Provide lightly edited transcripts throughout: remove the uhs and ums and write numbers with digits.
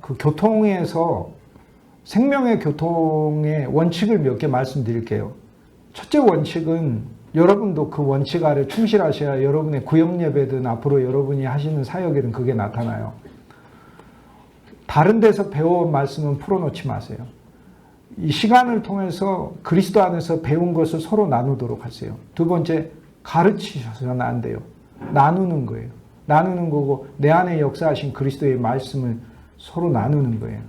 그 교통에서 생명의 교통의 원칙을 몇 개 말씀드릴게요. 첫째 원칙은 여러분도 그 원칙 아래 충실하셔야 여러분의 구역 예배든 앞으로 여러분이 하시는 사역에든 그게 나타나요. 다른 데서 배워온 말씀은 풀어놓지 마세요. 이 시간을 통해서 그리스도 안에서 배운 것을 서로 나누도록 하세요. 두 번째, 가르치셔서는 안 돼요. 나누는 거예요. 나누는 거고 내 안에 역사하신 그리스도의 말씀을 서로 나누는 거예요.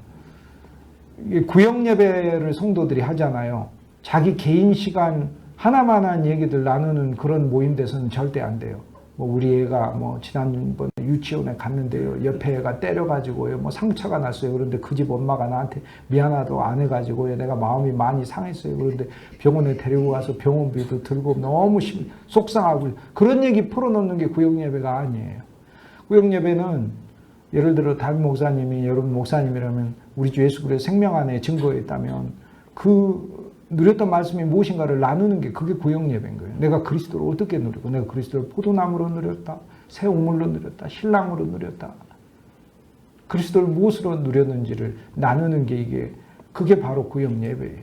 구역 예배를 성도들이 하잖아요. 자기 개인 시간 하나만한 얘기들 나누는 그런 모임 돼서는 절대 안 돼요. 뭐 우리 애가 뭐 지난번에 유치원에 갔는데요. 옆에 애가 때려가지고요. 뭐 상처가 났어요. 그런데 그 집 엄마가 나한테 미안하다고 안 해가지고요. 내가 마음이 많이 상했어요. 그런데 병원에 데리고 가서 병원비도 들고 너무 속상하고 그런 얘기 풀어놓는 게 구역 예배가 아니에요. 구역 예배는 예를 들어 담임 목사님이 여러분 목사님이라면 우리 주 예수 그리스도의 생명 안에 증거했다면 그 누렸던 말씀이 무엇인가를 나누는 게 그게 구역 예배인 거예요. 내가 그리스도를 어떻게 누리고 내가 그리스도를 포도나무로 누렸다. 새 우물로 누렸다. 신랑으로 누렸다. 그리스도를 무엇으로 누렸는지를 나누는 게 그게 바로 구역 예배예요.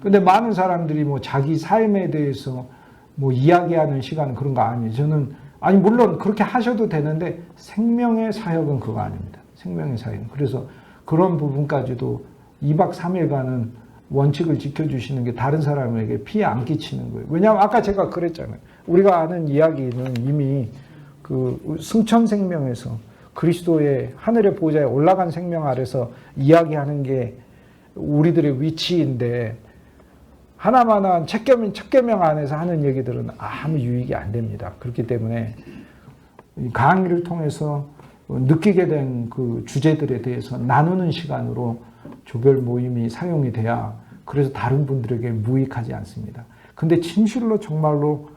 근데 많은 사람들이 뭐 자기 삶에 대해서 뭐 이야기하는 시간 그런 거 아니에요. 저는 아니 물론 그렇게 하셔도 되는데 생명의 사역은 그거 아닙니다. 생명의 사역은. 그래서 그런 부분까지도 2박 3일간은 원칙을 지켜주시는 게 다른 사람에게 피해 안 끼치는 거예요. 왜냐하면 아까 제가 그랬잖아요. 우리가 아는 이야기는 이미 그 승천생명에서 그리스도의 하늘의 보좌에 올라간 생명 아래서 이야기하는 게 우리들의 위치인데 하나만한 첫 계명 안에서 하는 얘기들은 아무 유익이 안 됩니다. 그렇기 때문에 강의를 통해서 느끼게 된 그 주제들에 대해서 나누는 시간으로 조별 모임이 사용이 돼야 그래서 다른 분들에게 무익하지 않습니다. 근데 진실로 정말로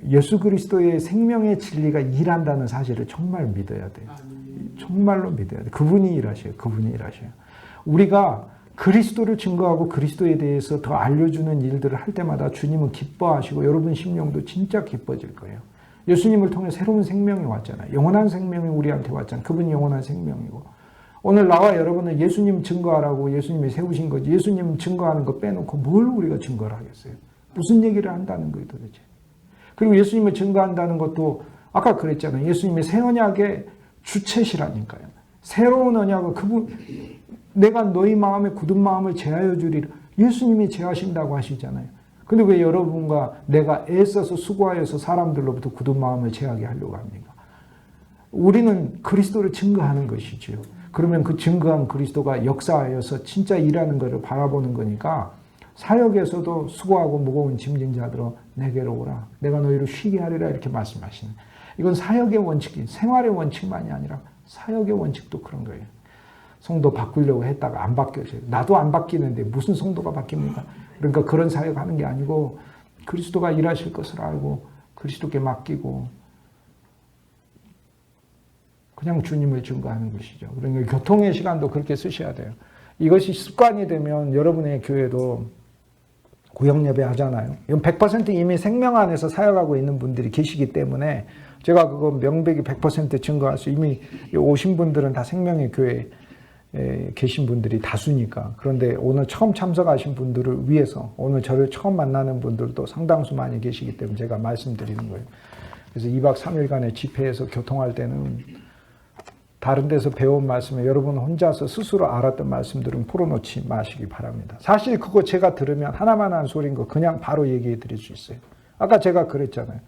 예수 그리스도의 생명의 진리가 일한다는 사실을 정말 믿어야 돼요. 정말로 믿어야 돼요. 그분이 일하셔요. 그분이 일하셔요. 우리가 그리스도를 증거하고 그리스도에 대해서 더 알려주는 일들을 할 때마다 주님은 기뻐하시고 여러분 심령도 진짜 기뻐질 거예요. 예수님을 통해 새로운 생명이 왔잖아요. 영원한 생명이 우리한테 왔잖아요. 그분이 영원한 생명이고 오늘 나와 여러분은 예수님 증거하라고 예수님이 세우신 거지 예수님 증거하는 거 빼놓고 뭘 우리가 증거를 하겠어요? 무슨 얘기를 한다는 거예요 도대체? 그리고 예수님을 증거한다는 것도 아까 그랬잖아요. 예수님의 새 언약의 주체시라니까요. 새로운 언약은 그분 내가 너희 마음에 굳은 마음을 제하여 주리라. 예수님이 제하신다고 하시잖아요. 근데 왜 여러분과 내가 애써서 수고하여서 사람들로부터 굳은 마음을 제하게 하려고 합니까? 우리는 그리스도를 증거하는 것이지요. 그러면 그 증거한 그리스도가 역사하여서 진짜 일하는 것을 바라보는 거니까 사역에서도 수고하고 무거운 짐진 자들아 내게로 오라. 내가 너희를 쉬게 하리라 이렇게 말씀하시는. 이건 사역의 원칙이 생활의 원칙만이 아니라 사역의 원칙도 그런 거예요. 성도 바꾸려고 했다가 안 바뀌어져요. 나도 안 바뀌는데 무슨 성도가 바뀝니까? 그러니까 그런 사역하는 게 아니고 그리스도가 일하실 것을 알고 그리스도께 맡기고 그냥 주님을 증거하는 것이죠. 그러니까 교통의 시간도 그렇게 쓰셔야 돼요. 이것이 습관이 되면 여러분의 교회도 구역 예배 하잖아요. 이건 100% 이미 생명 안에서 사역하고 있는 분들이 계시기 때문에 제가 그거 명백히 100% 증거할 수 이미 오신 분들은 다 생명의 교회에 계신 분들이 다수니까. 그런데 오늘 처음 참석하신 분들을 위해서 오늘 저를 처음 만나는 분들도 상당수 많이 계시기 때문에 제가 말씀드리는 거예요. 그래서 2박 3일간의 집회에서 교통할 때는 다른 데서 배운 말씀에 여러분 혼자서 스스로 알았던 말씀들은 풀어놓지 마시기 바랍니다. 사실 그거 제가 들으면 하나만 한 소리인 거 그냥 바로 얘기해 드릴 수 있어요. 아까 제가 그랬잖아요.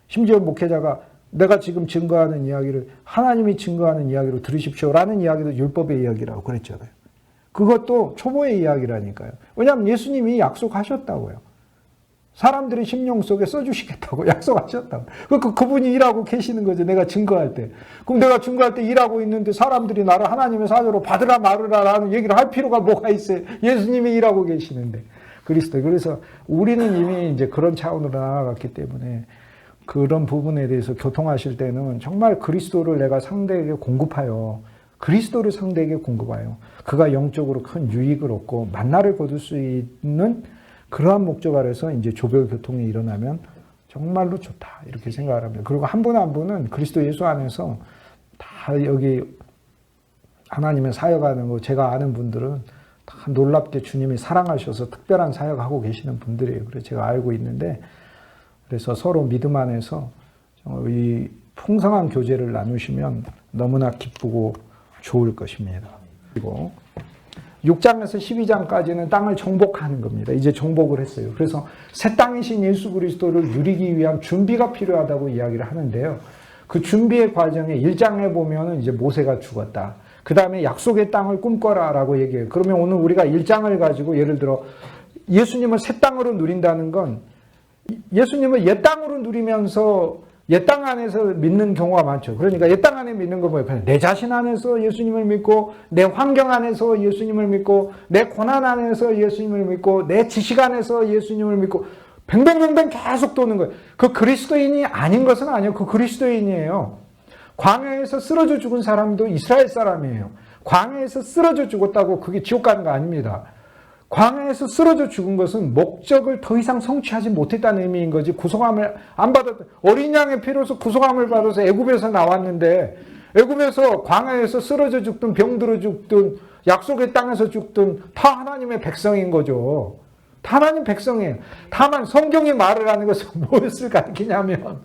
심지어 목회자가 내가 지금 증거하는 이야기를 하나님이 증거하는 이야기로 들으십시오라는 이야기도 율법의 이야기라고 그랬잖아요. 그것도 초보의 이야기라니까요. 왜냐하면 예수님이 약속하셨다고요. 사람들의 심령 속에 써주시겠다고 약속하셨다고. 그분이 일하고 계시는 거죠. 내가 증거할 때. 그럼 내가 증거할 때 일하고 있는데 사람들이 나를 하나님의 사자로 받으라 말으라라는 얘기를 할 필요가 뭐가 있어요. 예수님이 일하고 계시는데. 그리스도. 그래서 우리는 이미 이제 그런 차원으로 나아갔기 때문에 그런 부분에 대해서 교통하실 때는 정말 그리스도를 내가 상대에게 공급하여 그리스도를 상대에게 공급하여 그가 영적으로 큰 유익을 얻고 만나를 거둘 수 있는 그러한 목적 아래서 이제 조별 교통이 일어나면 정말로 좋다 이렇게 생각을 합니다. 그리고 한 분 한 분은 그리스도 예수 안에서 다 여기 하나님의 사역하는 거 제가 아는 분들은 다 놀랍게 주님이 사랑하셔서 특별한 사역하고 계시는 분들이에요. 그래서 제가 알고 있는데, 그래서 서로 믿음 안에서 이 풍성한 교제를 나누시면 너무나 기쁘고 좋을 것입니다. 그리고 6장에서 12장까지는 땅을 정복하는 겁니다. 이제 정복을 했어요. 그래서 새 땅이신 예수 그리스도를 누리기 위한 준비가 필요하다고 이야기를 하는데요. 그 준비의 과정에 1장에 보면은 이제 모세가 죽었다. 그 다음에 약속의 땅을 꿈꿔라 라고 얘기해요. 그러면 오늘 우리가 1장을 가지고 예를 들어 예수님을 새 땅으로 누린다는 건 예수님을 옛 땅으로 누리면서 옛 땅 안에서 믿는 경우가 많죠. 그러니까 옛 땅 안에 믿는 거 뭐예요? 그냥 내 자신 안에서 예수님을 믿고, 내 환경 안에서 예수님을 믿고, 내 고난 안에서 예수님을 믿고, 내 지식 안에서 예수님을 믿고, 뱅뱅뱅뱅 계속 도는 거예요. 그 그리스도인이 아닌 것은 아니에요. 그 그리스도인이에요. 광야에서 쓰러져 죽은 사람도 이스라엘 사람이에요. 광야에서 쓰러져 죽었다고 그게 지옥 가는 거 아닙니다. 광야에서 쓰러져 죽은 것은 목적을 더 이상 성취하지 못했다는 의미인 거지, 구속함을 안 받았다. 어린 양의 피로서 구속함을 받아서 애굽에서 나왔는데, 애굽에서 광야에서 쓰러져 죽든 병들어 죽든 약속의 땅에서 죽든 다 하나님의 백성인 거죠. 다 하나님 백성이에요. 다만 성경이 말을 하는 것은 무엇을 가르치냐면,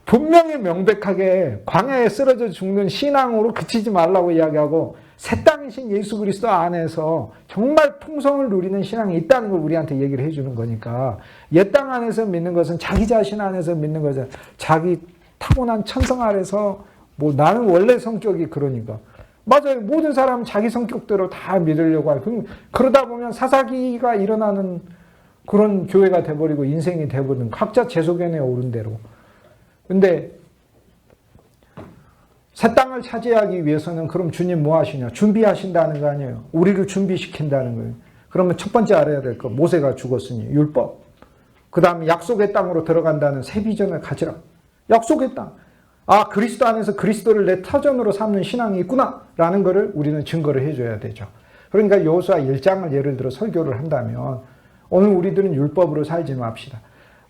분명히 명백하게 광야에 쓰러져 죽는 신앙으로 그치지 말라고 이야기하고, 새 땅이신 예수 그리스도 안에서 정말 풍성을 누리는 신앙이 있다는 걸 우리한테 얘기를 해주는 거니까, 옛 땅 안에서 믿는 것은 자기 자신 안에서 믿는 거죠. 자기 타고난 천성 아래서 뭐 나는 원래 성격이 그러니까. 맞아요. 모든 사람은 자기 성격대로 다 믿으려고 하고, 그러다 보면 사사기가 일어나는 그런 교회가 돼버리고 인생이 돼버리는, 각자 제 소견에 오른 대로. 근데 새 땅을 차지하기 위해서는 그럼 주님 뭐 하시냐? 준비하신다는 거 아니에요. 우리를 준비시킨다는 거예요. 그러면 첫 번째 알아야 될 거, 모세가 죽었으니 율법. 그 다음에 약속의 땅으로 들어간다는 새 비전을 가지라. 약속의 땅. 아, 그리스도 안에서 그리스도를 내 터전으로 삼는 신앙이 있구나 라는 거를 우리는 증거를 해줘야 되죠. 그러니까 여호수아 1장을 예를 들어 설교를 한다면, 오늘 우리들은 율법으로 살지 맙시다.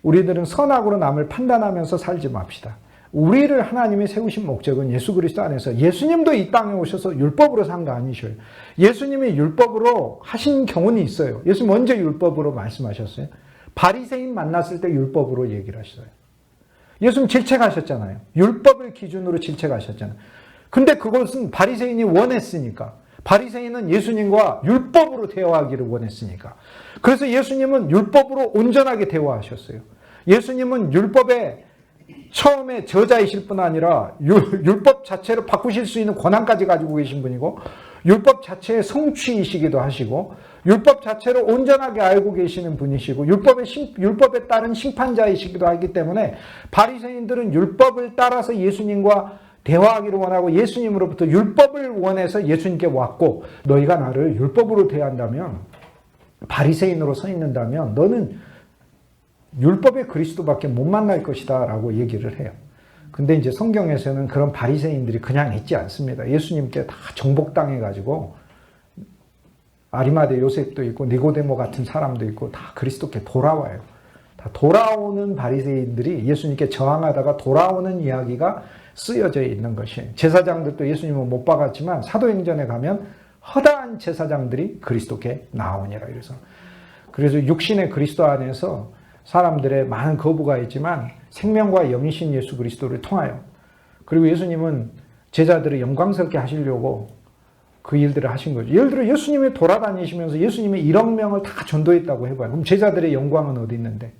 우리들은 선악으로 남을 판단하면서 살지 맙시다. 우리를 하나님이 세우신 목적은 예수 그리스도 안에서, 예수님도 이 땅에 오셔서 율법으로 산 거 아니셔요. 예수님이 율법으로 하신 경우는 있어요. 예수님 언제 율법으로 말씀하셨어요? 바리새인 만났을 때 율법으로 얘기를 하셨어요. 예수님 질책하셨잖아요. 율법을 기준으로 질책하셨잖아요. 근데 그것은 바리새인이 원했으니까. 바리새인은 예수님과 율법으로 대화하기를 원했으니까. 그래서 예수님은 율법으로 온전하게 대화하셨어요. 예수님은 율법의 처음에 저자이실 뿐 아니라 율법 자체를 바꾸실 수 있는 권한까지 가지고 계신 분이고, 율법 자체의 성취이시기도 하시고, 율법 자체를 온전하게 알고 계시는 분이시고, 율법에 따른 심판자이시기도 하기 때문에 바리새인들은 율법을 따라서 예수님과 대화하기를 원하고 예수님으로부터 율법을 원해서 예수님께 왔고, 너희가 나를 율법으로 대한다면, 바리새인으로 서 있는다면 너는 율법의 그리스도밖에 못 만날 것이다 라고 얘기를 해요. 근데 이제 성경에서는 그런 바리새인들이 그냥 있지 않습니다. 예수님께 다 정복당해가지고 아리마대 요셉도 있고 니고데모 같은 사람도 있고 다 그리스도께 돌아와요. 다 돌아오는 바리새인들이 예수님께 저항하다가 돌아오는 이야기가 쓰여져 있는 것이에요. 제사장들도 예수님은 못 박았지만 사도행전에 가면 허다한 제사장들이 그리스도께 나오니라. 그래서 육신의 그리스도 안에서 사람들의 많은 거부가 있지만 생명과 영이신 예수 그리스도를 통하여, 그리고 예수님은 제자들을 영광스럽게 하시려고 그 일들을 하신 거죠. 예를 들어 예수님이 돌아다니시면서 예수님이 1억 명을 다 전도했다고 해봐요. 그럼 제자들의 영광은 어디 있는데?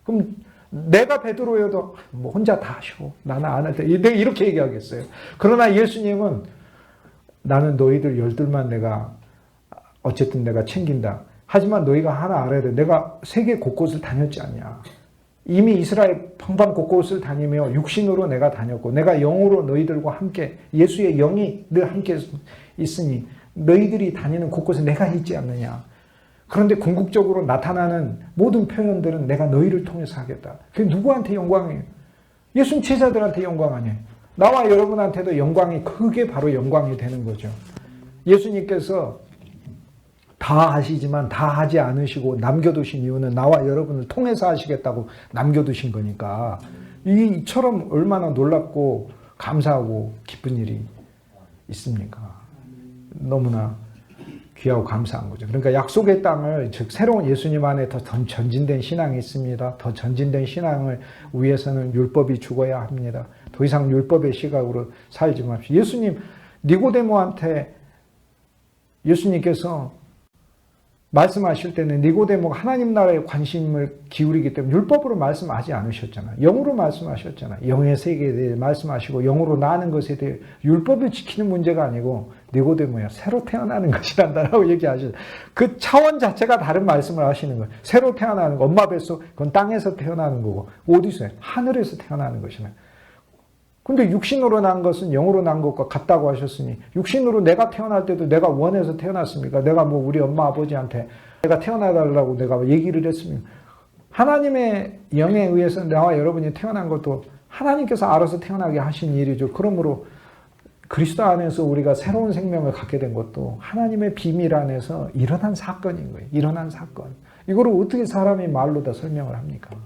그럼 내가 베드로여도 뭐 혼자 다 하시고 나는 안 할 때, 내가 이렇게 얘기하겠어요. 그러나 예수님은 나는 너희들 12만 내가 어쨌든 내가 챙긴다. 하지만 너희가 하나 알아야 돼. 내가 세계 곳곳을 다녔지 않냐. 이미 이스라엘 방방 곳곳을 다니며 육신으로 내가 다녔고, 내가 영으로 너희들과 함께, 예수의 영이 늘 함께 있으니 너희들이 다니는 곳곳에 내가 있지 않느냐. 그런데 궁극적으로 나타나는 모든 표현들은 내가 너희를 통해서 하겠다. 그게 누구한테 영광이에요? 예수님 제자들한테 영광 아니에요. 나와 여러분한테도 영광이, 그게 바로 영광이 되는 거죠. 예수님께서 다 하시지만 다 하지 않으시고 남겨두신 이유는 나와 여러분을 통해서 하시겠다고 남겨두신 거니까, 이처럼 얼마나 놀랍고 감사하고 기쁜 일이 있습니까? 너무나 귀하고 감사한 거죠. 그러니까 약속의 땅을, 즉 새로운 예수님 안에 더 전진된 신앙이 있습니다. 더 전진된 신앙을 위해서는 율법이 죽어야 합니다. 더 이상 율법의 시각으로 살지 맙시다. 예수님, 니고데모한테 예수님께서 말씀하실 때는 니고데모가 하나님 나라에 관심을 기울이기 때문에 율법으로 말씀하지 않으셨잖아요. 영으로 말씀하셨잖아요. 영의 세계에 대해 말씀하시고 영으로 나는 것에 대해 율법을 지키는 문제가 아니고 니고데모야 새로 태어나는 것이란다라고 얘기하셨어요. 그 차원 자체가 다른 말씀을 하시는 거예요. 새로 태어나는 거, 엄마 뱃속 그건 땅에서 태어나는 거고 어디서요? 하늘에서 태어나는 것이네. 근데 육신으로 난 것은 영으로 난 것과 같다고 하셨으니 육신으로 내가 태어날 때도 내가 원해서 태어났습니까? 내가 뭐 우리 엄마 아버지한테 내가 태어나달라고 내가 얘기를 했습니까? 하나님의 영에 의해서 나와 여러분이 태어난 것도 하나님께서 알아서 태어나게 하신 일이죠. 그러므로 그리스도 안에서 우리가 새로운 생명을 갖게 된 것도 하나님의 비밀 안에서 일어난 사건인 거예요. 일어난 사건. 이거를 어떻게 사람이 말로 다 설명을 합니까?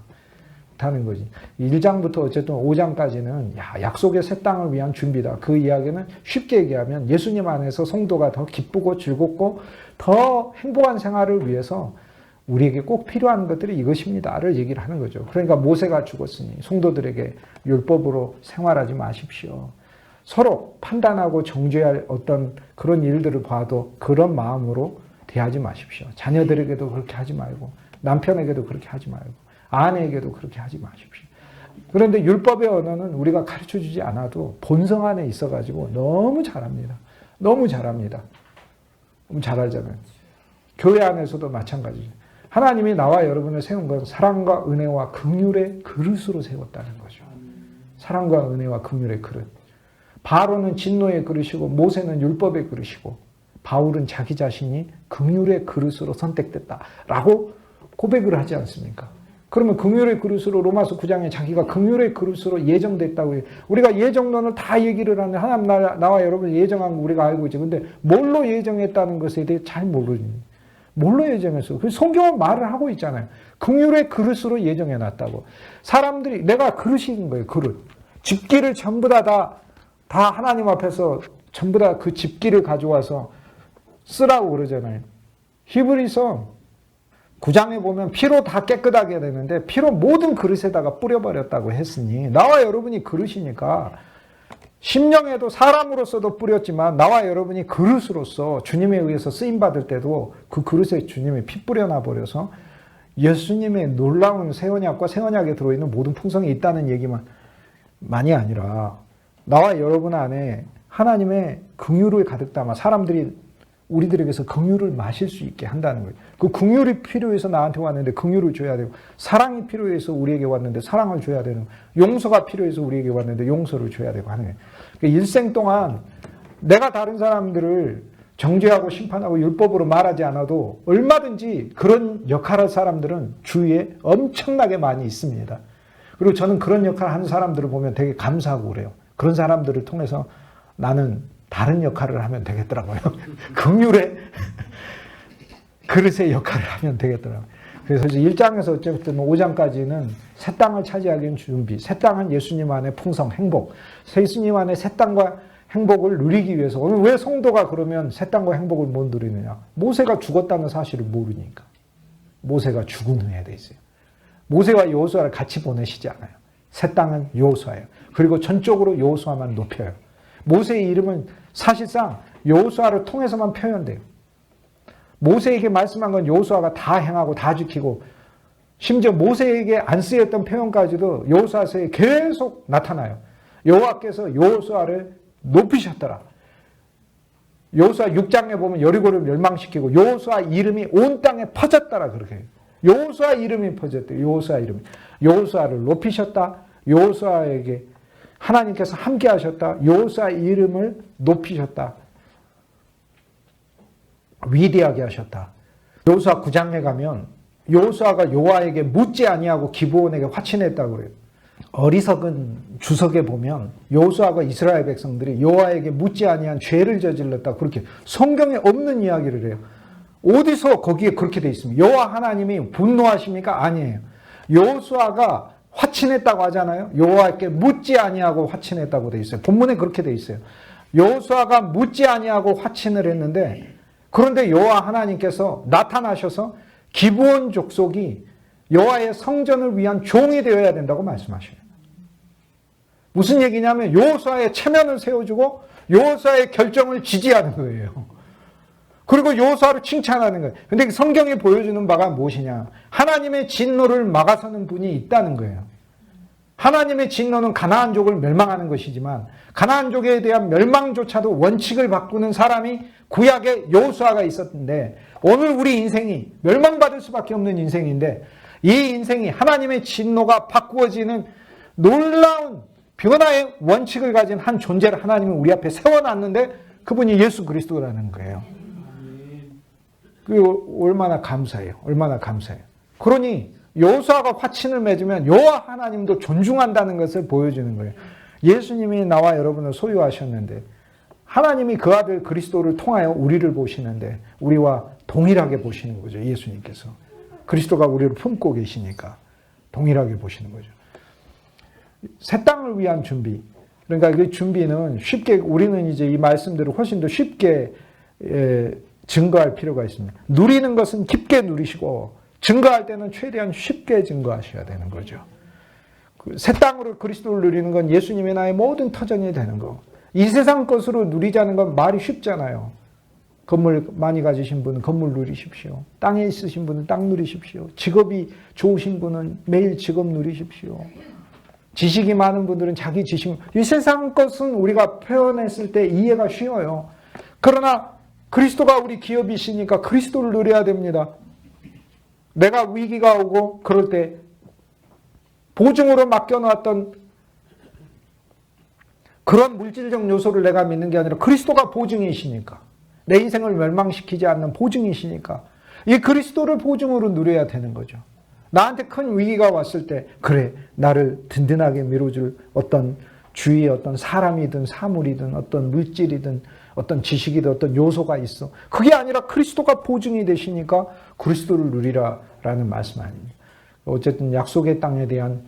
하는 거지. 1장부터 어쨌든 5장까지는 약속의 새 땅을 위한 준비다. 그 이야기는 쉽게 얘기하면 예수님 안에서 성도가 더 기쁘고 즐겁고 더 행복한 생활을 위해서 우리에게 꼭 필요한 것들이 이것입니다를 얘기를 하는 거죠. 그러니까 모세가 죽었으니 성도들에게 율법으로 생활하지 마십시오. 서로 판단하고 정죄할 어떤 그런 일들을 봐도 그런 마음으로 대하지 마십시오. 자녀들에게도 그렇게 하지 말고 남편에게도 그렇게 하지 말고 아내에게도 그렇게 하지 마십시오. 그런데 율법의 언어는 우리가 가르쳐주지 않아도 본성 안에 있어가지고 너무 잘합니다. 너무 잘합니다. 너무 잘하잖아요. 교회 안에서도 마찬가지죠. 하나님이 나와 여러분을 세운 건 사랑과 은혜와 긍휼의 그릇으로 세웠다는 거죠. 사랑과 은혜와 긍휼의 그릇. 바로는 진노의 그릇이고 모세는 율법의 그릇이고 바울은 자기 자신이 긍휼의 그릇으로 선택됐다라고 고백을 하지 않습니까? 그러면 긍휼의 그릇으로 로마서 9장에 자기가 긍휼의 그릇으로 예정됐다고 해요. 우리가 예정론을 다 얘기를 하는데 하나님 나와 여러분 예정한 거 우리가 알고 있죠. 근데 뭘로 예정했다는 것에 대해 잘 모르니. 뭘로 예정했어? 그 성경은 말을 하고 있잖아요. 긍휼의 그릇으로 예정해놨다고. 사람들이 내가 그릇인 거예요. 그릇. 집기를 전부 다 하나님 앞에서 전부 다 그 집기를 가져와서 쓰라고 그러잖아요. 히브리서 9장에 보면 피로 다 깨끗하게 되는데 피로 모든 그릇에다가 뿌려버렸다고 했으니 나와 여러분이 그릇이니까 심령에도 사람으로서도 뿌렸지만 나와 여러분이 그릇으로서 주님에 의해서 쓰임받을 때도 그 그릇에 주님이 피 뿌려놔버려서 예수님의 놀라운 새 언약과 새 언약에 들어있는 모든 풍성이 있다는 얘기만 많이 아니라 나와 여러분 안에 하나님의 긍휼을 가득 담아 사람들이 우리들에게서 긍휼을 마실 수 있게 한다는 거예요. 그 긍휼이 필요해서 나한테 왔는데 긍휼을 줘야 되고 사랑이 필요해서 우리에게 왔는데 사랑을 줘야 되는 용서가 필요해서 우리에게 왔는데 용서를 줘야 되고 하는 거예요. 그러니까 일생 동안 내가 다른 사람들을 정죄하고 심판하고 율법으로 말하지 않아도 얼마든지 그런 역할을 할 사람들은 주위에 엄청나게 많이 있습니다. 그리고 저는 그런 역할을 하는 사람들을 보면 되게 감사하고 그래요. 그런 사람들을 통해서 나는 다른 역할을 하면 되겠더라고요. 긍휼의 그릇의 역할을 하면 되겠더라고요. 그래서 1장에서 어쨌든 5장까지는 새 땅을 차지하기 위한 준비, 새 땅은 예수님 안의 풍성, 행복, 예수님 안의 새 땅과 행복을 누리기 위해서. 오늘 왜 성도가 그러면 새 땅과 행복을 못 누리느냐? 모세가 죽었다는 사실을 모르니까. 모세가 죽은 후에 돼 있어요. 모세와 여호수아를 같이 보내시지 않아요. 새 땅은 여호수아예요. 그리고 전적으로 여호수아만 높여요. 모세의 이름은 사실상 여호수아를 통해서만 표현돼요. 모세에게 말씀한 건 여호수아가 다 행하고 다 지키고 심지어 모세에게 안 쓰였던 표현까지도 여호수아서에 계속 나타나요. 여호와께서 여호수아를 높이셨더라. 여호수아 6장에 보면 여리고를 멸망시키고 여호수아 이름이 온 땅에 퍼졌더라 그렇게 해요. 여호수아 이름이 퍼졌대요. 여호수아 이름이. 여호수아를 높이셨다. 여호수아에게 하나님께서 함께 하셨다. 여호수아 이름을 높이셨다. 위대하게 하셨다. 여호수아 9장에 가면 여호수아가 여호와에게 묻지 아니하고 기브온에게 화친했다고 그래요. 어리석은 주석에 보면 여호수아가 이스라엘 백성들이 여호와에게 묻지 아니한 죄를 저질렀다. 그렇게 성경에 없는 이야기를 해요. 어디서 거기에 그렇게 돼 있습니까? 여호와 하나님이 분노하십니까? 아니에요. 여호수아가 화친했다고 하잖아요. 여호와께 묻지 아니하고 화친했다고 돼 있어요. 본문에 그렇게 돼 있어요. 여호수아가 묻지 아니하고 화친을 했는데, 그런데 여호와 하나님께서 나타나셔서 기브온 족속이 여호와의 성전을 위한 종이 되어야 된다고 말씀하셔요. 무슨 얘기냐면 여호수아의 체면을 세워주고 여호수아의 결정을 지지하는 거예요. 그리고 여호수아를 칭찬하는 거예요. 근데 성경이 보여주는 바가 무엇이냐? 하나님의 진노를 막아서는 분이 있다는 거예요. 하나님의 진노는 가나안족을 멸망하는 것이지만 가나안족에 대한 멸망조차도 원칙을 바꾸는 사람이 구약에 여호수아가 있었는데, 오늘 우리 인생이 멸망받을 수밖에 없는 인생인데, 이 인생이 하나님의 진노가 바꾸어지는 놀라운 변화의 원칙을 가진 한 존재를 하나님은 우리 앞에 세워놨는데, 그분이 예수 그리스도라는 거예요. 그 얼마나 감사해요. 얼마나 감사해요. 그러니 여호수아가 화친을 맺으면 여호와 하나님도 존중한다는 것을 보여주는 거예요. 예수님이 나와 여러분을 소유하셨는데, 하나님이 그 아들 그리스도를 통하여 우리를 보시는데 우리와 동일하게 보시는 거죠. 예수님께서. 그리스도가 우리를 품고 계시니까 동일하게 보시는 거죠. 새 땅을 위한 준비. 그러니까 그 준비는 쉽게, 우리는 이제 이 말씀들을 훨씬 더 쉽게 증거할 필요가 있습니다. 누리는 것은 깊게 누리시고, 증거할 때는 최대한 쉽게 증거하셔야 되는 거죠. 새 땅으로 그리스도를 누리는 건 예수님의 나의 모든 터전이 되는 거. 이 세상 것으로 누리자는 건 말이 쉽잖아요. 건물 많이 가지신 분은 건물 누리십시오. 땅에 있으신 분은 땅 누리십시오. 직업이 좋으신 분은 매일 직업 누리십시오. 지식이 많은 분들은 자기 지식, 이 세상 것은 우리가 표현했을 때 이해가 쉬워요. 그러나 그리스도가 우리 기업이시니까 그리스도를 누려야 됩니다. 내가 위기가 오고 그럴 때 보증으로 맡겨놨던 그런 물질적 요소를 내가 믿는 게 아니라 그리스도가 보증이시니까, 내 인생을 멸망시키지 않는 보증이시니까 이 그리스도를 보증으로 누려야 되는 거죠. 나한테 큰 위기가 왔을 때, 그래, 나를 든든하게 밀어줄 어떤 주위에 어떤 사람이든 사물이든 어떤 물질이든 어떤 지식이든 어떤 요소가 있어. 그게 아니라 그리스도가 보증이 되시니까 그리스도를 누리라라는 말씀 아닙니다. 어쨌든 약속의 땅에 대한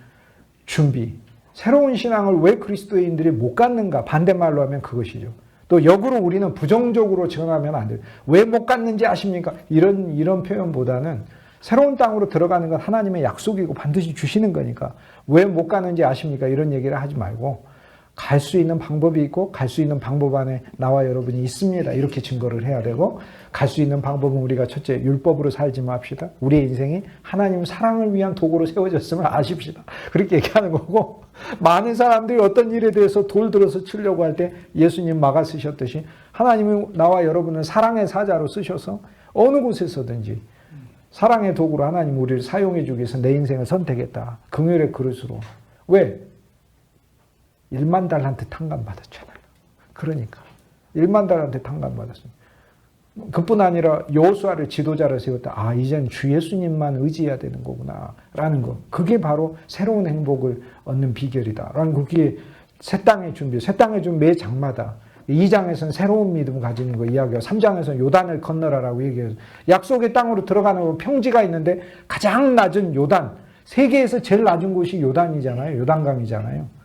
준비, 새로운 신앙을 왜 그리스도인들이 못 갖는가, 반대말로 하면 그것이죠. 또 역으로 우리는 부정적으로 전하면 안 돼요. 왜 못 갖는지 아십니까? 이런 표현보다는 새로운 땅으로 들어가는 건 하나님의 약속이고 반드시 주시는 거니까 왜 못 가는지 아십니까? 이런 얘기를 하지 말고, 갈 수 있는 방법이 있고 갈 수 있는 방법 안에 나와 여러분이 있습니다. 이렇게 증거를 해야 되고, 갈 수 있는 방법은 우리가 첫째 율법으로 살지 맙시다. 우리의 인생이 하나님 사랑을 위한 도구로 세워졌음을 아십시다. 그렇게 얘기하는 거고, 많은 사람들이 어떤 일에 대해서 돌 들어서 치려고 할 때 예수님 막아 쓰셨듯이 하나님이 나와 여러분을 사랑의 사자로 쓰셔서 어느 곳에서든지 사랑의 도구로 하나님 우리를 사용해 주기 위해서 내 인생을 선택했다. 긍휼의 그릇으로. 왜? 1만 달란트 탕감 받았잖아요. 그러니까 1만 달란트 탕감 받았습니다. 그뿐 아니라 여호수아를 지도자로 세웠다. 아, 이젠 주 예수님만 의지해야 되는 거구나 라는 거. 그게 바로 새로운 행복을 얻는 비결이다 라는, 그게 새 땅의 준비. 새 땅의 준비 매 장마다 2장에서는 새로운 믿음 가지는 거 이야기하고 3장에서는 요단을 건너라라고 얘기해서, 약속의 땅으로 들어가는 평지가 있는데 가장 낮은 요단, 세계에서 제일 낮은 곳이 요단이잖아요. 요단강이잖아요.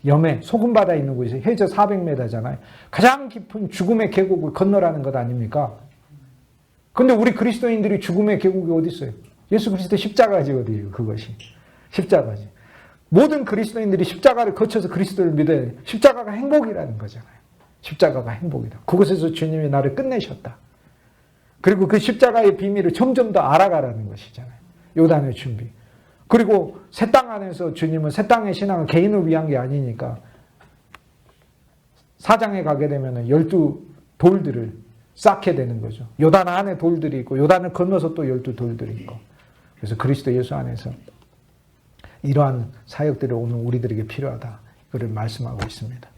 염해, 소금바다에 있는 곳이 해저 400m잖아요. 가장 깊은 죽음의 계곡을 건너라는 것 아닙니까? 그런데 우리 그리스도인들이 죽음의 계곡이 어디 있어요? 예수 그리스도 십자가지 어디예요? 그것이. 십자가지. 모든 그리스도인들이 십자가를 거쳐서 그리스도를 믿어야 돼요. 십자가가 행복이라는 거잖아요. 십자가가 행복이다. 그곳에서 주님이 나를 끝내셨다. 그리고 그 십자가의 비밀을 점점 더 알아가라는 것이잖아요. 요단의 준비. 그리고 새 땅 안에서 주님은 새 땅의 신앙은 개인을 위한 게 아니니까 4장에 가게 되면 12돌들을 쌓게 되는 거죠. 요단 안에 돌들이 있고 요단을 건너서 또 12돌들이 있고, 그래서 그리스도 예수 안에서 이러한 사역들이 오늘 우리들에게 필요하다. 그를 말씀하고 있습니다.